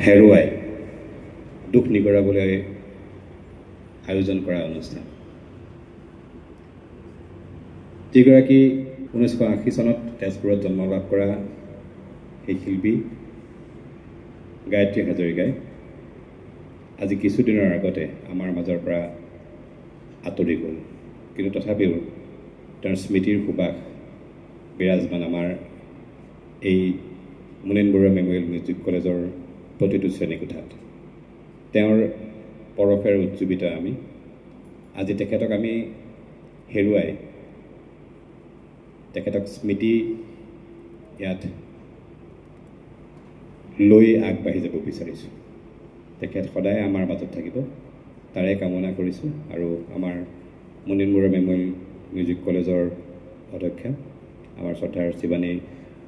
হেৰুৱাই দুখ নিগৰাবলৈ আয়োজন কৰা অনুষ্ঠান। যিগৰাকী 1980 চনত তেজপুৰত জন্ম লাভ কৰা সেই শিল্পী গায়ত্ৰী হাজৰিকাই আজি কিছুদিনৰ আগতে আমাৰ মাজৰ পৰা আঁতৰি গ'ল। কিন্তু তথাপিও তেওঁৰ স্মৃতিৰ সুবাস বিৰাজমান আমাৰ এই মুনীন বৰুৱা মেমৰিয়েল মিউজিক কলেজৰ প্ৰতিটো শ্ৰেণীকোঠাত। তেওঁৰ পৰশেৰ উজ্জীৱিত আমি আজি তেখেতক আমি হেৰুৱাই তেখেতক স্মৃতি ইয়াত লৈ আগবাঢ়ি যাব বিচাৰিছোঁ। তেখেত সদায় আমাৰ মাজত থাকিব তাৰে কামনা কৰিছোঁ। আৰু আমাৰ মুনীন বৰুৱা মেমৰিয়েল মিউজিক কলেজৰ অধ্যক্ষা আমাৰ শ্ৰদ্ধাৰ শিৱানী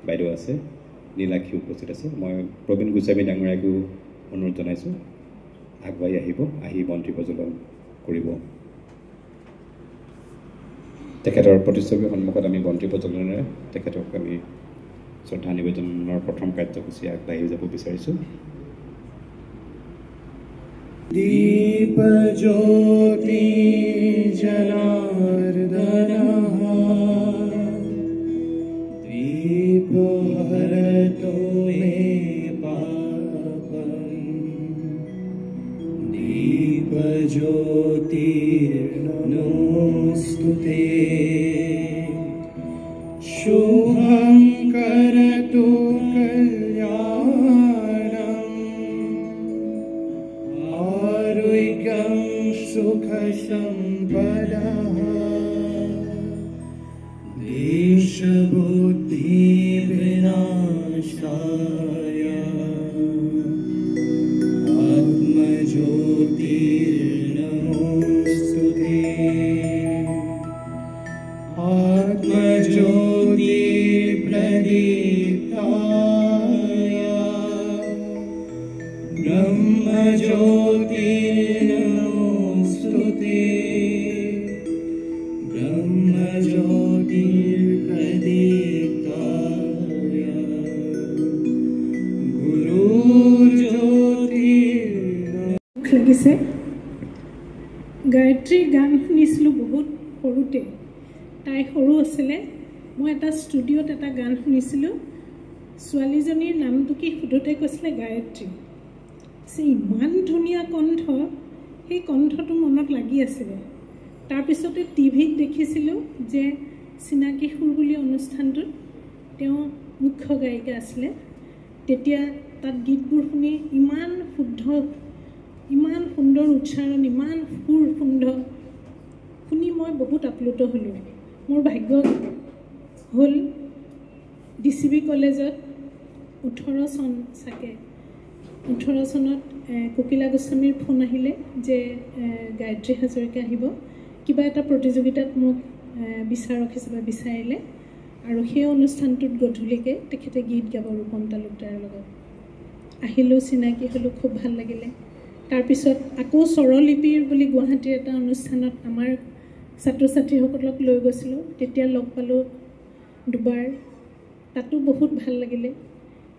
বাইদেউ আছে, নীলাক্ষী উপস্থিত আছে। মই প্ৰবীণ গোস্বামী ডাঙৰীয়াকো অনুৰোধ জনাইছোঁ আগবাঢ়ি আহিব, আহি বন্তি প্ৰজ্বলন কৰিব। তেখেতৰ প্ৰতিচ্ছবিৰ সন্মুখত আমি বন্তি প্ৰজ্বলনেৰে তেখেতক আমি শ্ৰদ্ধা নিবেদনৰ প্ৰথম কাৰ্যসূচী আগবাঢ়ি যাব বিচাৰিছোঁ। দীপ জ্যোতি জনার্দনঃ দীপ হরতু মে পাপম দীপ জ্যোতির্নমোস্তুতে শুভং করতু কল্যাণম আরোগ্যং সুখ সম্পদঃ দেশ বুদ্ধি বিনাশায় আত্মজ্যোতির্নমোস্তুতে আত্মজ্যোতি প্রদীপ্তায় ব্রহ্মজ্যোতির্নমোস্তুতে ব্রহ্মজ্যোতির্প্রদীপ্তায় লাগিছে। গায়ত্ৰীৰ গান শুনিছিলোঁ বহুত সৰুতে, তাই সৰু আছিলে। মই এটা ষ্টুডিঅ'ত এটা গান শুনিছিলোঁ, ছোৱালীজনীৰ নামটো কি সোধোতে কৈছিলে গায়ত্ৰী। ইমান ধুনীয়া কণ্ঠ, সেই কণ্ঠটো মনত লাগি আছিলে। তাৰপিছতে টিভিত দেখিছিলোঁ যে চিনাকি সুৰ বুলি অনুষ্ঠানটোত তেওঁ মুখ্য গায়িকা আছিলে। তেতিয়া তাত গীতবোৰ শুনি ইমান শুদ্ধ, ইমান সুন্দৰ উচ্চাৰণ, ইমান সুৰ সুন্দৰ শুনি মই বহুত আপ্লুত হ'লোঁ। মোৰ ভাগ্য হ'ল DCB কলেজত 18 চন চাগে 18 চনত কোকিলা গোস্বামীৰ ফোন আহিলে যে গায়ত্ৰী হাজৰিকা আহিব, কিবা এটা প্ৰতিযোগিতাত মোক বিচাৰক হিচাপে বিচাৰিলে। আৰু সেই অনুষ্ঠানটোত গধূলিকৈ তেখেতে গীত গাব ৰূপম তালুকদাৰৰ লগত। আহিলোঁ, চিনাকি হ'লোঁ, খুব ভাল লাগিলে। তাৰপিছত আকৌ স্বৰলিপিৰ বুলি গুৱাহাটীৰ এটা অনুষ্ঠানত আমাৰ ছাত্ৰ ছাত্ৰীসকলক লৈ গৈছিলোঁ। তেতিয়া লগ পালোঁ দুবাৰ, তাতো বহুত ভাল লাগিলে।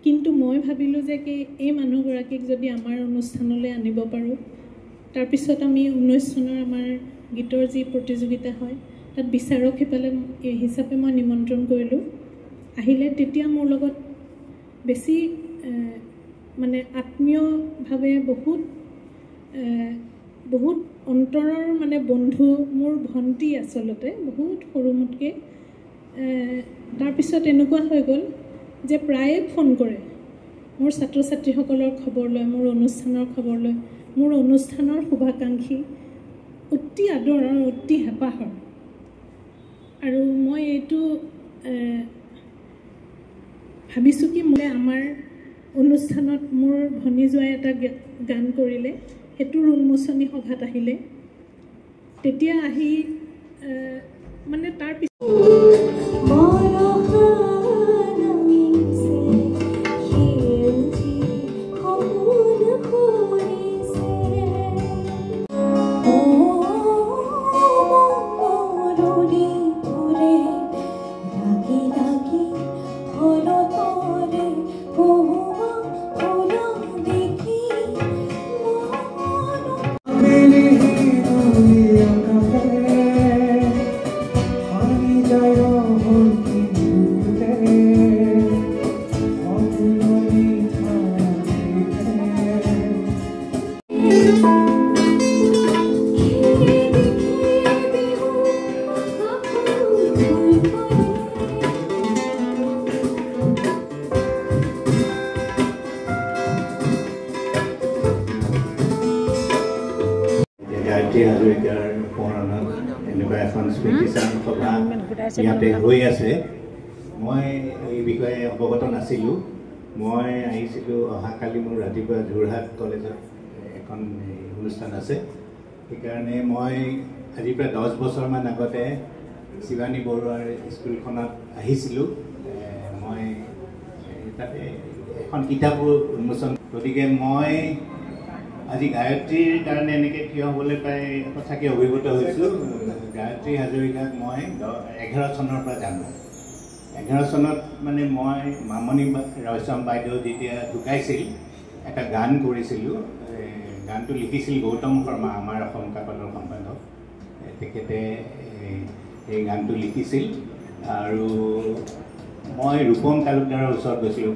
কিন্তু মই ভাবিলোঁ যে কি এই মানুহগৰাকীক যদি আমাৰ অনুষ্ঠানলৈ আনিব পাৰোঁ। তাৰপিছত আমি 19 চনৰ আমাৰ গীতৰ যি প্ৰতিযোগিতা হয় তাত বিচাৰক হিচাপে মই নিমন্ত্ৰণ কৰিলোঁ। আহিলে, তেতিয়া মোৰ লগত বেছি মানে আত্মীয়ভাৱে বহুত অন্তৰৰ মানে বন্ধু মোৰ ভণ্টি আচলতে, বহুত সৰু মোতকৈ। তাৰপিছত এনেকুৱা হৈ গ'ল যে প্ৰায়ে ফোন কৰে মোৰ ছাত্ৰ ছাত্ৰীসকলৰ খবৰ লয়, মোৰ অনুষ্ঠানৰ খবৰ লয়, মোৰ অনুষ্ঠানৰ শুভাকাংক্ষী, অতি আদৰ আৰু অতি হেঁপাহৰ। আৰু মই এইটো ভাবিছোঁ কি মই আমাৰ অনুষ্ঠানত মোৰ ভনী জোৱাই এটা গান কৰিলে, সেইটোৰ উন্মোচনী সভাত আহিলে। তেতিয়া আহি মানে তাৰপিছত দেখি হাজৰিকাৰ সোঁৱৰণত এনেকুৱা এখন স্মৃতিচাৰণ সভা ইয়াতে হৈ আছে। মই এই বিষয়ে অৱগত নাছিলোঁ। মই আহিছিলোঁ অহাকালি মোৰ ৰাতিপুৱা যোৰহাট কলেজত এখন অনুষ্ঠান আছে, সেইকাৰণে মই আজি প্ৰায় 10 বছৰমান আগতে শিৱানী বৰুৱাৰ স্কুলখনত আহিছিলোঁ। মই তাতে এখন কিতাপো উন্মোচন, গতিকে মই আজি গায়ত্ৰীৰ কাৰণে এনেকৈ থিয় হ'বলৈ প্ৰায় সঁচাকৈ অভিভূত হৈছোঁ। গায়ত্ৰী হাজৰিকাক মই 11 চনৰ পৰা জানো। 11 চনত মানে মই মামণি ৰয়ছম বাইদেউ যেতিয়া ঢুকাইছিল এটা গান কৰিছিলোঁ। গানটো লিখিছিল গৌতম শৰ্মা, আমাৰ অসম কাকতৰ সম্পাদক। তেখেতে এই গানটো লিখিছিল আৰু মই ৰূপম তালুকদাৰৰ ওচৰত গৈছিলোঁ।